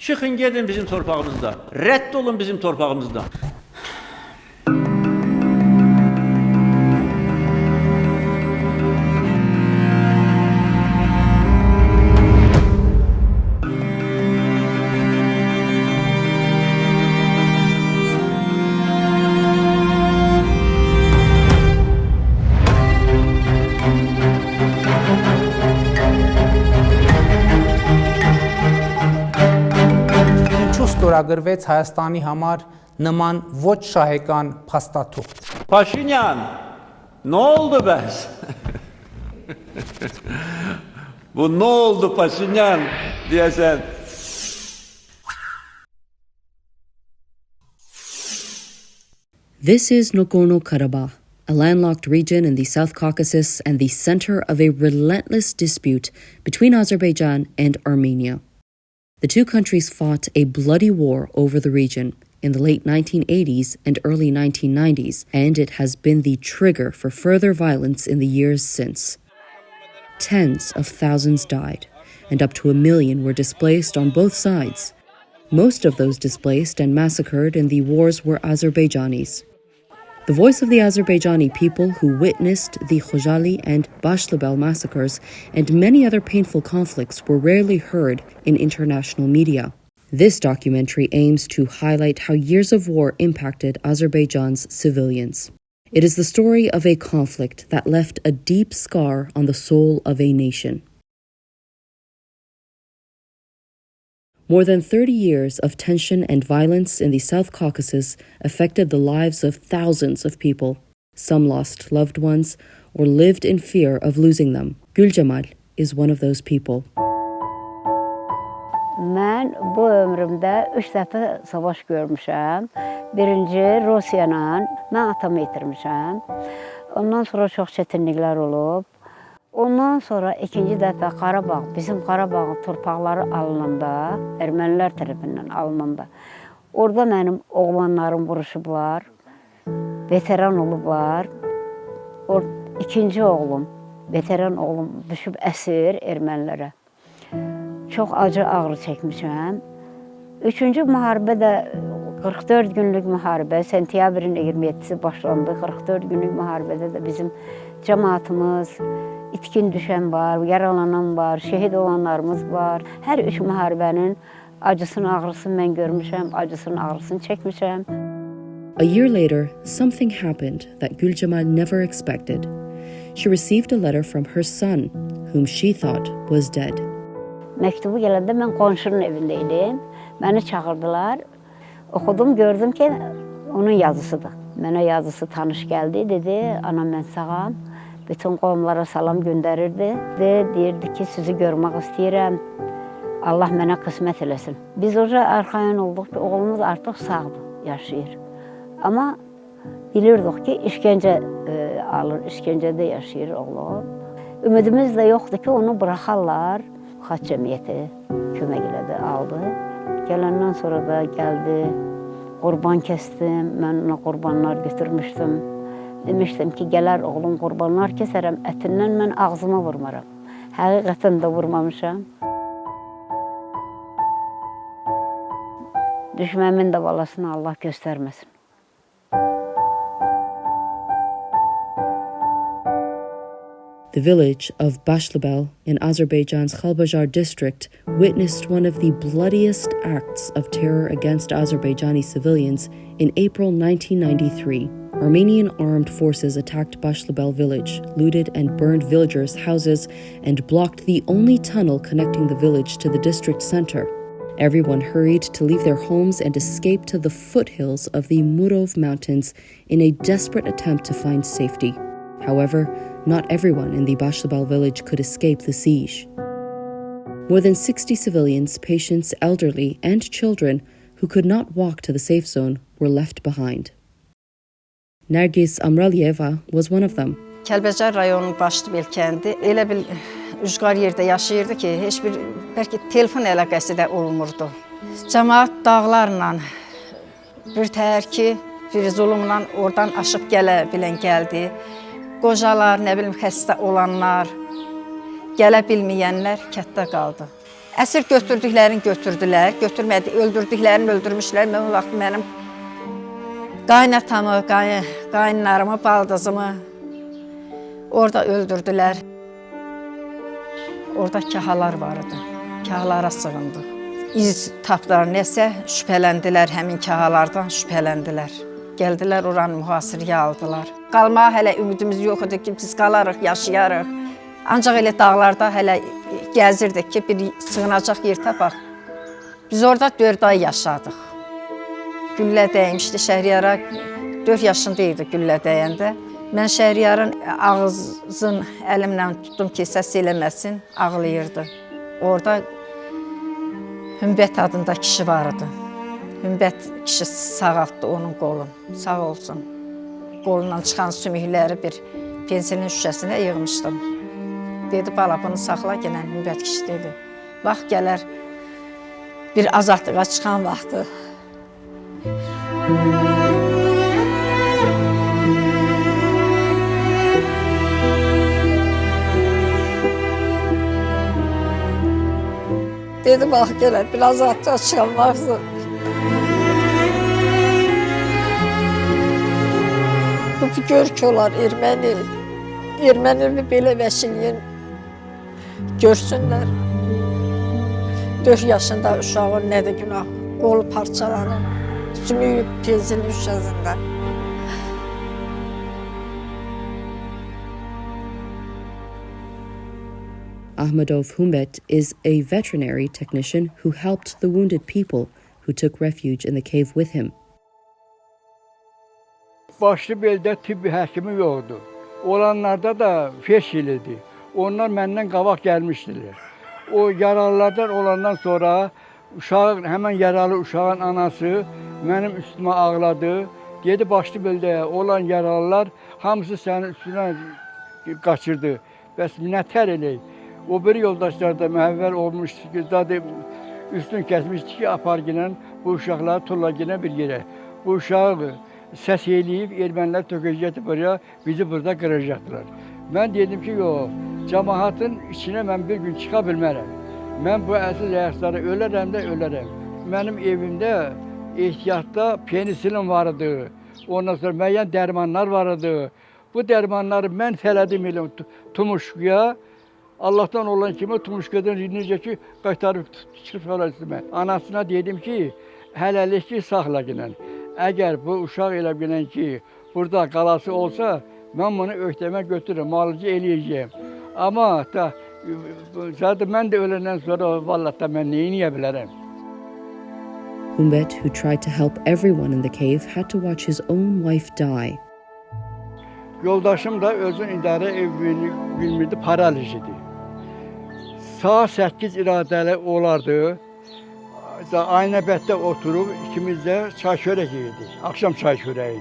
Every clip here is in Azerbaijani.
Çıkın gidin bizim torpağımızda. Reddolun bizim torpağımızda. Ստորագրվեց Հայաստանի համար նման ոչ շահեկան փաստաթուղթ։ Paşinyan, ne oldu be? Bu ne oldu Paşinyan diyesen. This is Nagorno-Karabakh, a landlocked region in the South Caucasus and the center of a relentless dispute between Azerbaijan and Armenia. The two countries fought a bloody war over the region in the late 1980s and early 1990s, and it has been the trigger for further violence in the years since. Tens of thousands died, and up to 1 million were displaced on both sides. Most of those displaced and massacred in the wars were Azerbaijanis. The voice of the Azerbaijani people who witnessed the Khojali and Bashlabel massacres and many other painful conflicts were rarely heard in international media. This documentary aims to highlight how years of war impacted Azerbaijan's civilians. It is the story of a conflict that left a deep scar on the soul of a nation. More than 30 years of tension and violence in the South Caucasus affected the lives of thousands of people. Some lost loved ones or lived in fear of losing them. Gül Cemal is one of those people. Mən bu ömrümdə 3 dəfə savaş görmüşəm. Birinci Rusiyanla, mən atamı itirmişəm. Ondan sonra çox çətinliklər olub. Ondan sonra ikinci dəfə Qarabağ, bizim Qarabağın torpaqları alınanda, ermənilər tərəfindən alınanda, orada mənim oğlanlarım vuruşublar, veteran olublar. İkinci oğlum, veteran oğlum düşüb əsir ermənilərə. Çox acı ağrı çəkmişəm. Üçüncü müharibə də 44 günlük müharibə, sentyabrın 27-si başlandı. 44 günlük müharibədə də bizim cəmaatımız, itkin düşən var, yaralanan var, şəhid olanlarımız var. Hər üç müharibənin acısını, ağrısını mən görmüşəm, acısını, ağrısını çəkmişəm. A year later, something happened that Gül Cemal never expected. She received a letter from her son, whom she thought was dead. Məktubu gələndə mən qonşunun evində idim. Məni çağırdılar. Oxudum, gördüm ki, onun yazısıdır. Mənə yazısı tanış gəldi, dedi, anam mən sağam. Bütün qovumlara salam göndərirdi. Deyirdi ki, sizi görmək istəyirəm. Allah mənə qismət eləsin. Biz orada arxayın olduq ki, oğlumuz artıq sağdır, yaşayır. Amma bilirdik ki, işgəncə alır, işgəncədə yaşayır oğlum. Ümidimiz də yoxdur ki, onu buraxarlar. Xaç cəmiyyəti kömək elədi, aldı. Gələndən sonra da gəldi, qurban kəsdim, mən ona qurbanlar götürmüşdüm. Demişdim ki, gələr oğlum qurbanlar kəsərəm, ətindən mən ağzıma vurmaram. Həqiqətən də vurmamışam. Düşməmin də balasını Allah göstərməsin. The village of Bashlabel in Azerbaijan's Khalbajar district witnessed one of the bloodiest acts of terror against Azerbaijani civilians in April 1993. Armenian armed forces attacked Bashlabel village, looted and burned villagers' houses, and blocked the only tunnel connecting the village to the district center. Everyone hurried to leave their homes and escape to the foothills of the Murov Mountains in a desperate attempt to find safety. However, not everyone in the Bashlabel village could escape the siege. More than 60 civilians, patients, elderly, and children who could not walk to the safe zone were left behind. Nergis Amralyeva was one of them. Kəlbəcər rayonunun Başlıbel kəndi elə bir ucqar yerdə yaşayırdı ki, heç bir bəlkə telefon əlaqəsi də olmurdu. Cəmaət dağlarla bir təhər ki, bir zulümlə oradan aşıb gələ bilən gəldi. Qocalar, nə bilim, xəstə olanlar, gələ bilməyənlər kətdə qaldı. Əsir götürdüklərini götürdülər, öldürdüklərini öldürmüşlər. Mən o vaxt mənim qaynatamı, qaynlarımı, baldızımı orada öldürdülər. Orada kahalar vardı, kahalara sığındı. İz tapdılar, nəsə şübhələndilər, həmin kahalardan şübhələndilər. Gəldilər, oranı mühasirəyə aldılar. Qalmağa hələ ümidimiz yox idi ki, biz qalarıq, yaşayarıq. Ancaq elə dağlarda hələ gəzirdik ki, bir sığınacaq yer tapaq. Biz orada 4 ay yaşadıq. Güllə dəymişdi Şəhriyara, 4 yaşında idi güllə dəyəndə. Mən Şəhriyarın ağzın əlimlə tutdum ki, səs eləməsin, ağlayırdı. Orada Hümbət adında kişi vardı. Hümbət kişi sağaltdı onun qolun, sağ olsun. Qolundan çıxan sümükləri bir pensilin şüşəsinə yığmışdım. Dedi, bala bunu saxla, gələn Hümbət kişi dedi. Bax, gələr bir azadlığa çıxan vaxtı. Dedi, bax, gələr bir azadlığa çıxan vaxtı. Bu gör ki, olar erməni belə vəşiliyin görsünlər. 4 yaşında uşağın nədə günah, qolu parçalanır, sümüyü penzilin şüşəsində. Ahmedov Humbet is a veterinary technician who helped the wounded people who took refuge in the cave with him. Başlı beldə tibbi həkimi yoxdur. Olanlarda da 5 il idi. Onlar məndən qabaq gəlmişdilər. O yaralılardan olandan sonra həmən yaralı uşağın anası mənim üstümə ağladı. Dedi, başlı beldə olan yaralılar hamısı sənin üstünə qaçırdı. Bəs nətər eləyik? O bir yoldaşlar da mühəvvəl olmuşdu ki, zaten üstün kəsmişdi ki, apargilən bu uşaqları tullagilən bir yerə. Bu uşağı səs eləyib, ermənilər tökəcəkdir buraya, bizi burada qıracaqdılar. Mən dedim ki, yox, cəmaatın içinə mən bir gün çıxa bilmərəm. Mən bu əsl rəqsları ölərəm də ölərəm. Mənim evimdə ehtiyatda penisilin vardı, ondan sonra müəyyən dərmanlar vardı. Bu dərmanları mən fələdim ilə Tumuşkuya, Allah'tan olan kimi Tumuşku'dan necə ki, qaytarıb çıxıb fələsimə. Anasına dedim ki, hələlik ki, saxla gilən. Əgər bu uşaq elə bilən ki, burada qalası olsa, mən bunu öhdəmə götürürüm, müalicə eləyəcəyim. Amma zaten mən də öləndən sonra vallahi da mən neyə bilərəm? Humbet, who tried to help everyone in the cave, had to watch his own wife die. Yoldaşım da özün idarə evini bilmirdi, paraliz idi. Saat 8 iradəli olardı. Aynəbətdə oturub ikimiz də çay çörək yedik, axşam çay çörəyi.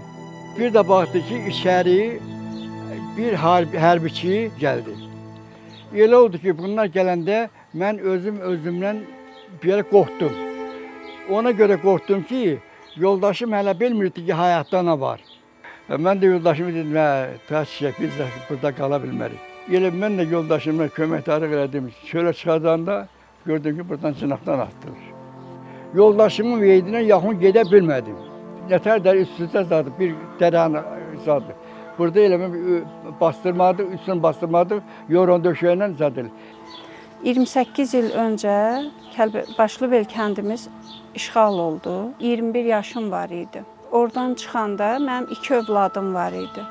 Bir də baxdı ki, içəri bir hərbiçi gəldi. Elə oldu ki, bunlar gələndə mən özümdən bir yerə qorxdum. Ona görə qorxdum ki, yoldaşım hələ bilmirdi ki, həyatda nə var. Mən də yoldaşımı dedim, biz də burada qala bilmərik. Elə mən də yoldaşıma köməkdarlıq elədim. Çölə çıxacağında gördüm ki, buradan cınaqdan atdılar. Yoldaşımın veydinə yaxın gedə bilmədim. Nətər də üstündə zadı, bir dərəni zadı. Burada elə bastırmadı, üstünü bastırmadı, yoran döşəyindən zadı. 28 il öncə Başlıbel kəndimiz işğal oldu. 21 yaşım var idi. Oradan çıxanda mənim 2 övladım var idi.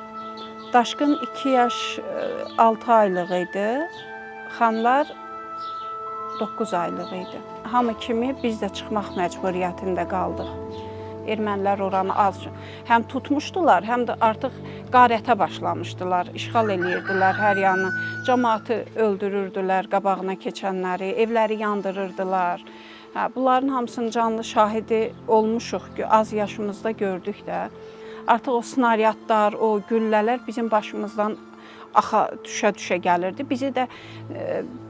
Daşqın 2 yaş 6 aylıq idi. Xanlar 9 aylıq idi. Hamı kimi biz də çıxmaq məcburiyyətində qaldıq. Ermənilər oranı həm tutmuşdular, həm də artıq qarətə başlamışdılar. İşğal eləyirdilər hər yanı. Cəmaatı öldürürdülər, qabağına keçənləri, evləri yandırırdılar. Bunların hamısının canlı şahidi olmuşuq ki, az yaşımızda gördük də. Artıq o snaryadlar, o güllələr bizim başımızdan düşə-düşə gəlirdi. Bizi də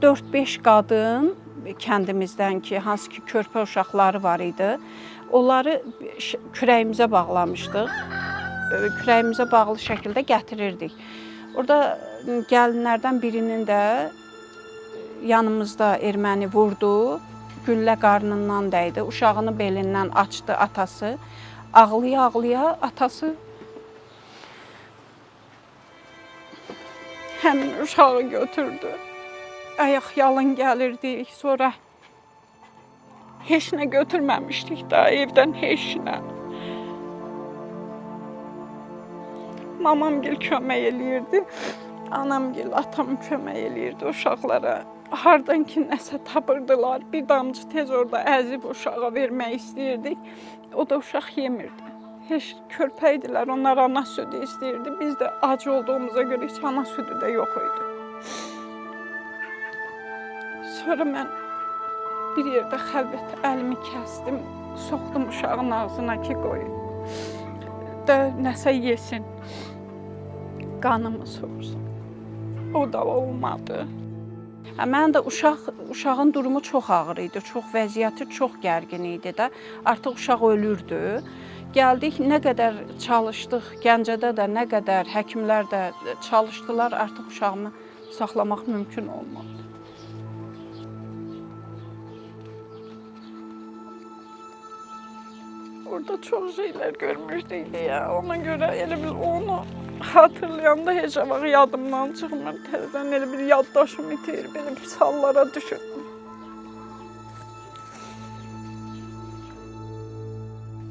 4-5 qadın kəndimizdən ki, hansı ki körpə uşaqları var idi, onları kürəyimizə bağlamışdıq. Kürəyimizə bağlı şəkildə gətirirdik. Orada gəlinlərdən birinin də yanımızda erməni vurdu. Güllə qarnından dəydi. Uşağını belindən açdı atası. Ağlaya-ağlaya atası həmin uşağı götürdü. Ayaq yalın gəlirdik, sonra heç nə götürməmişdik da evdən heç nə. Mamamgil kömək eləyirdi, anamgil, atam kömək eləyirdi uşaqlara. Hardan ki nəsə tapırdılar, bir damcı tez orada əzib uşağa vermək istəyirdik. O da uşaq yemirdi. Heç körpəydilər, onlar ana südü istəyirdi. Biz də ac olduğumuza görə heç ana südü də yox idi. Sonra mən bir yerdə xəlvət əlimi kəsdim, soxdum uşağın ağzına ki qoyun. Da nəsə yesin, qanımı sorsun. O da olmadı. Mən də uşağın durumu çox ağır idi, çox vəziyyəti çox gərgin idi də. Artıq uşaq ölürdü. Gəldik, nə qədər çalışdıq, Gəncədə də nə qədər həkimlər də çalışdılar, artıq uşağımı saxlamaq mümkün olmadı. Orada çox şeylər görmüşdük ya, ona görə elə bil onu hatırlayanda heç vaxt yadımdan çıxmır. Təzədən elə bir yaddaşım itir, belə bir sallara düşür.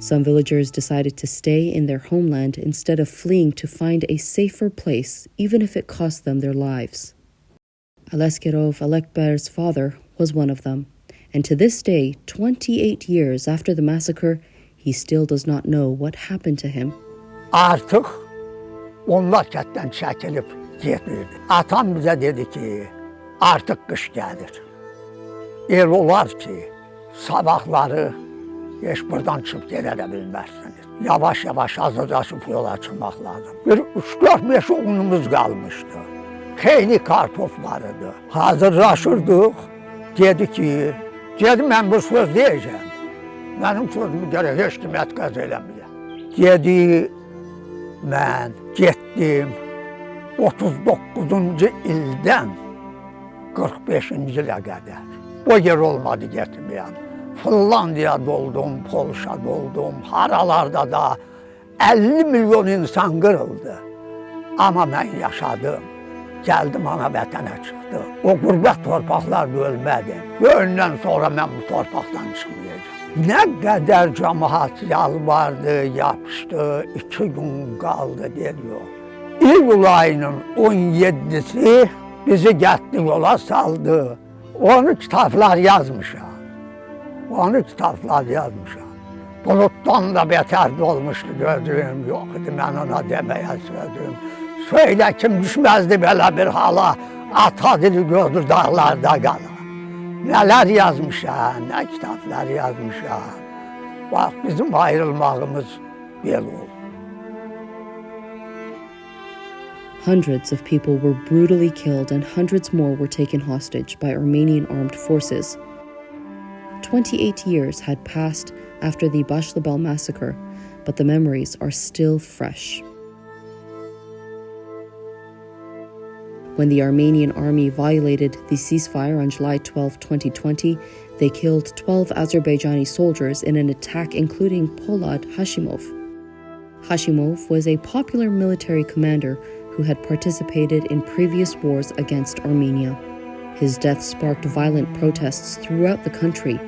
Some villagers decided to stay in their homeland instead of fleeing to find a safer place, even if it cost them their lives. Aleskerov Alekber's father was one of them, and to this day, 28 years after the massacre, he still does not know what happened to him. Artıq onlar kətdən çəkilib getmirdi. Atam bizə dedi ki, artıq qış gəlir. El olar ki, sabahları heç buradan çıxıb gedə də bilməzsiniz. Yavaş-yavaş hazırlaşıb yola çıxmaq lazım. Bir 3-4-5 oğlumuz qalmışdı. Xeyli kartof var idi. Hazırlaşırdıq. Dedi ki, mən bu söz deyəcəm. Mənim sözümü gərək heç kim etiqaz eləməyəm. Dedi, mən getdim 39-cu ildən 45-ci ilə qədər. O yer olmadı getməyəm. Finlandiyada oldum, Polşada oldum, haralarda da 50 milyon insan qırıldı. Amma mən yaşadım, gəldim ana vətənə çıxdım. O qürbət torpaqlarda ölmədim. Öndən sonra mən bu torpaqdan çıxmayacağım. Nə qədər cəmaat yalvardı, yapışdı, 2 gün qaldı, dedi yox. İyul ayının 17'si bizi getdi yola saldı. Onu kitablar yazmışam. Bulutdan da beterdi olmuşdu gözüm, yok idi mən ona deməyə sözüm. Söylə kim düşməzdi belə bir hala, ata dili gördür dağlarda qala. Nələr yazmışam, nə kitablar yazmışam. Bax, bizim ayrılmağımız belə oldu. Hundreds of people were brutally killed and hundreds more were taken hostage by Armenian armed forces. 28 years had passed after the Bashlabal massacre, but the memories are still fresh. When the Armenian army violated the ceasefire on July 12, 2020, they killed 12 Azerbaijani soldiers in an attack including Polad Hashimov. Hashimov was a popular military commander who had participated in previous wars against Armenia. His death sparked violent protests throughout the country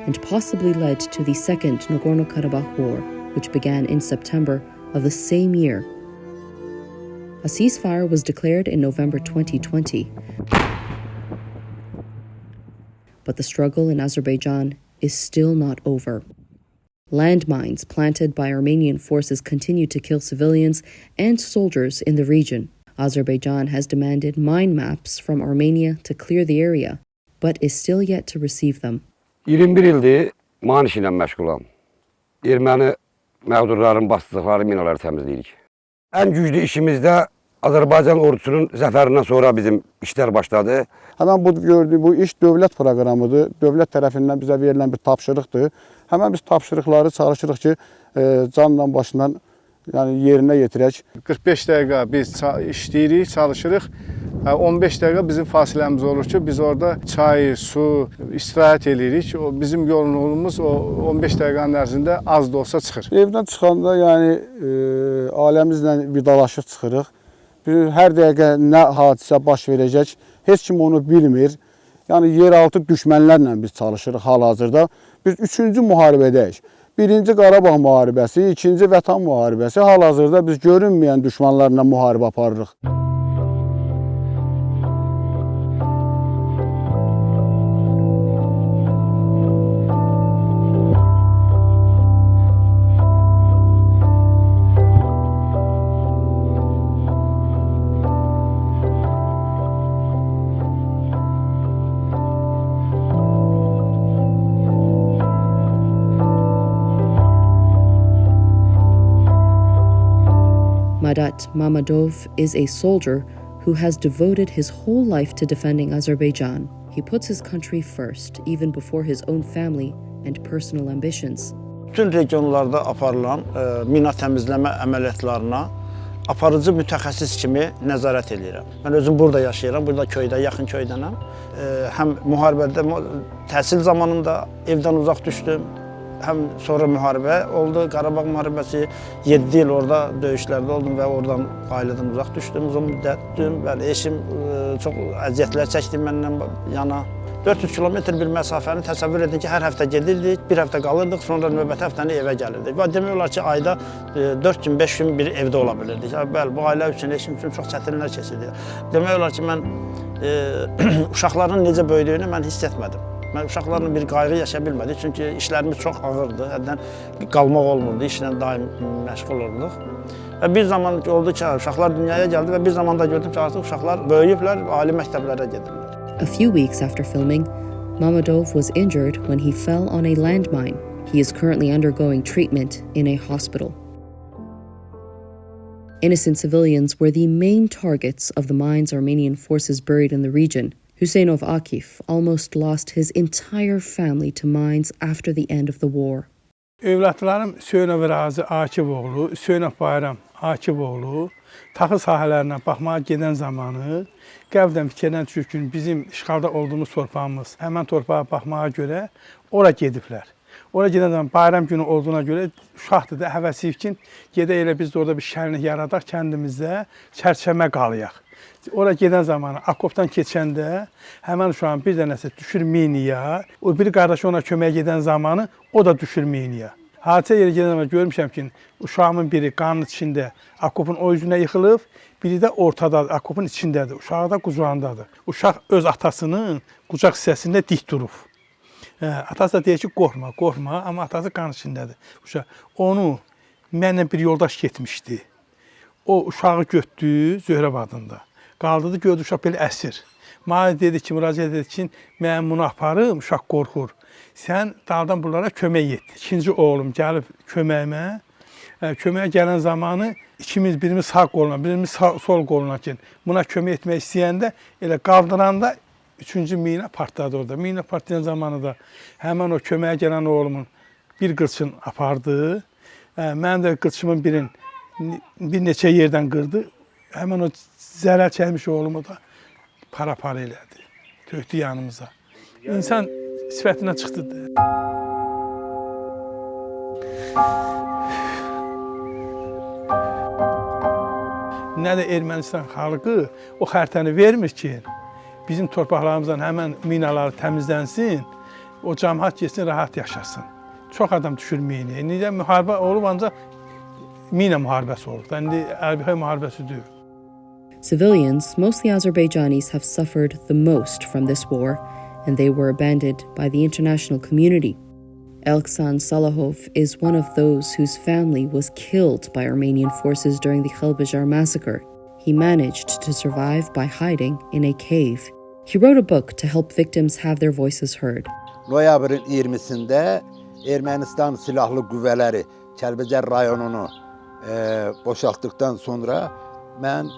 and possibly led to the Second Nagorno-Karabakh War, which began in September of the same year. A ceasefire was declared in November 2020. But the struggle in Azerbaijan is still not over. Landmines planted by Armenian forces continue to kill civilians and soldiers in the region. Azerbaijan has demanded mine maps from Armenia to clear the area, but is still yet to receive them. 21 ildir man işi ilə məşğulam. Erməni məğdurların basdıqları minaları təmizləyirik. Ən güclü işimizdə Azərbaycan ordusunun zəfərindən sonra bizim işlər başladı. Həmən bu gördüyü bu iş dövlət proqramıdır. Dövlət tərəfindən bizə verilən bir tapşırıqdır. Həmən biz tapşırıqları çalışırıq ki, canla başla yəni yerinə yetirək. 45 dəqiqə biz işləyirik, çalışırıq. 15 dəqiqə bizim fasiləmiz olur ki, biz orada çay, su, istirahət eləyirik. O bizim yorğunluğumuz o 15 dəqiqənin ərzində az da olsa çıxır. Evdən çıxanda yəni ailəmizlə vidalaşıb çıxırıq. Hər dəqiqə nə hadisə baş verəcək, heç kim onu bilmir. Yəni yeraltı düşmənlərlə biz çalışırıq hal-hazırda. Biz 3-cü müharibədəyik. 1-ci Qarabağ müharibəsi, 2-ci Vətən müharibəsi, hal-hazırda biz görünməyən düşmənlərlə müharibə aparırıq. Madat Mamadov is a soldier who has devoted his whole life to defending Azerbaijan. He puts his country first, even before his own family and personal ambitions. Bütün regionlarda aparılan mina təmizləmə əməliyyatlarına aparıcı mütəxəssis kimi nəzarət edirəm. Mən özüm burada yaşayıram, burada köydə, yaxın köydənəm. Həm müharibədə, təhsil zamanında evdən uzaq düşdüm. Həm sonra müharibə oldu, Qarabağ müharibəsi, 7 il orada döyüşlərdə oldum və oradan ailədən uzaq düşdüm, uzun müddətdir. Bəli, eşim çox əziyyətlər çəkdi məndən yana. 400 kilometr bir məsafəni təsəvvür edin ki, hər həftə gedirdik, bir həftə qalırdıq, sonra növbəti həftəni evə gəlirdik. Və demək olar ki, ayda 4 gün, 5 gün bir evdə ola bilirdik. Bəli, bu ailə üçün, eşim üçün çox çətinlər keçirdi. Demək olar ki, mən uşaqların necə böyüdüyünü mən hiss etmədim. Mən uşaqlarla bir qayğı yaşaya bilmədik, çünki işlərimiz çox ağırdı, həddən qalmaq olmurdu, işlə daim məşğul olduq. Və bir zaman oldu ki, uşaqlar dünyaya gəldi və bir zaman da gördüm ki, artıq uşaqlar böyüyüblər, ali məktəblərə gedirlər. A few weeks after filming, Mamadov was injured when he fell on a landmine. He is currently undergoing treatment in a hospital. Innocent civilians were the main targets of the mines Armenian forces buried in the region. Huseynov Akif almost lost his entire family to mines after the end of the war. Övladlarım Hüseynov Razi Akifoğlu, Hüseynov Bayram Akifoğlu taxıl sahələrinə baxmağa gedən zamanı qəbdən fikirdən düşür ki, bizim işğalda olduğumuz torpağımız, həmən torpağa baxmağa görə ora gediblər. Ora gedən zaman bayram günü olduğuna görə uşaqdır da həvəsi üçün gedə elə biz də orada bir şənlik yaradaq kəndimizdə çərçəmə qalıyaq. Ora gedən zamanı Akopdan keçəndə həmən uşağın bir dənəsi düşür miniyə, o bir qardaşı ona köməyə gedən zamanı o da düşür miniyə. Hadisə yerə gedən zaman görmüşəm ki, uşağımın biri qanın içində Akopun o üzünə yıxılıb, biri də ortadadır, Akopun içindədir, uşağı da qucağındadır. Uşaq öz atasının qucaq hissəsində dik durub. Atası da deyir ki, qorxma, qorxma, amma atası qan içindədir. Uşaq, onu mənlə bir yoldaş getmişdi. O uşağı götdü Zöhrəb adında. Qaldırdı, gördü uşaq belə əsir. Mənə dedi ki, müraciət dedi ki, mən bunu aparım, uşaq qorxur. Sən daldan bunlara kömək etdi. İkinci oğlum gəlib köməyimə. Köməyə gələn zamanı ikimiz, birimiz sağ qoluna, birimiz sol qoluna ki, buna kömək etmək istəyəndə elə qaldıranda 3-cü mina partladı orada. Mina partlayan zamanı da həmən o köməyə gələn oğlumun bir qırçın apardı. Mən də qırçımın bir neçə yerdən qırdı. Həmən o zərər çəkmiş oğlumu da para-para elədi. Tökdü yanımıza. İnsan sifətinə çıxdı. Nə də Ermənistan xalqı o xəritəni vermir ki, bizim torpaqlarımızdan həmən minaları təmizlənsin, o cəmaət getsin, rahat yaşasın. Çox adam düşür minaya. Niyə müharibə olub, ancaq mina müharibəsi olub. İndi Ərbəxay müharibəsi deyil. Civilians, mostly Azerbaijanis, have suffered the most from this war, and they were abandoned by the international community. Elksan Salahov is one of those whose family was killed by Armenian forces during the Khelbajar massacre. He managed to survive by hiding in a cave. He wrote a book to help victims have their voices heard. Noyabrın 20'sində Ermənistan silahlı qüvvələri Kəlbəcər rayonunu boşaltdıqdan sonra mən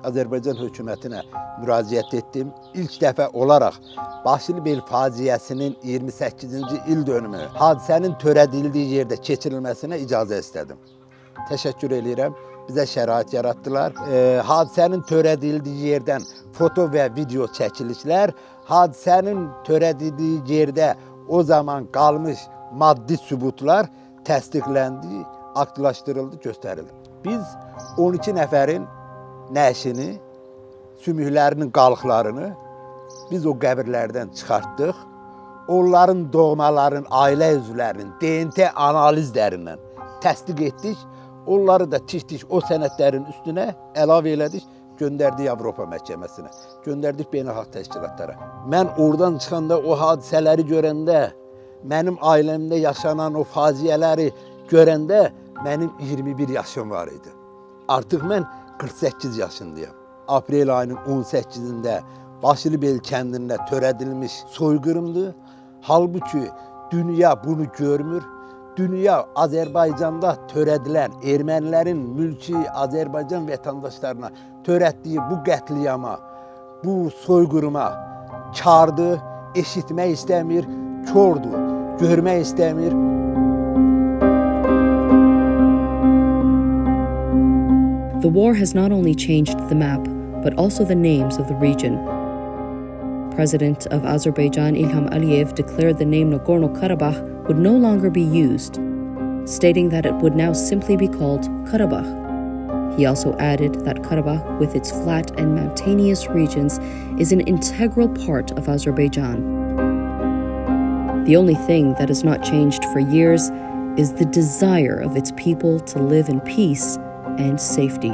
Azərbaycan hökumətinə müraciət etdim. İlk dəfə olaraq Basilbel faciəsinin 28-ci il dönümü hadisənin törədildiyi yerdə keçirilməsinə icazə istədim. təşəkkür edirəm. Bizə şərait yaratdılar. Hadisənin törədildiyi yerdən foto və video çəkilişlər, hadisənin törədildiyi yerdə o zaman qalmış maddi sübutlar təsdiqləndi, aktlaşdırıldı, göstərildi. Biz 12 nəfərin nəşini, sümüklərinin qalıqlarını biz o qəbirlərdən çıxartdıq. Onların doğmaların, ailə üzvlərinin DNT analizlərindən təsdiq etdik. Onları da tiş-tiş o sənədlərin üstünə əlavə elədik, göndərdik Avropa məhkəməsinə, göndərdik beynəlxalq təşkilatlara. Mən oradan çıxanda o hadisələri görəndə, mənim ailəmdə yaşanan o faciələri görəndə mənim 21 yaşım var idi. Artıq mən 48 yaşındayım. Aprel ayının 18-də Başlıbel kəndində törədilmiş soyqırımdır. Halbuki dünya bunu görmür. Dünya Azərbaycanda törədilən ermənilərin mülki Azərbaycan vətəndaşlarına törətdiyi bu qətliyama, bu soyqırıma kardır, eşitmək istəmir, kördur, görmək istəmir. The war has not only changed the map, but also the names of the region. President of Azerbaijan Ilham Aliyev declared the name Nagorno-Karabakh would no longer be used, stating that it would now simply be called Karabakh. He also added that Karabakh, with its flat and mountainous regions, is an integral part of Azerbaijan. The only thing that has not changed for years is the desire of its people to live in peace and safety.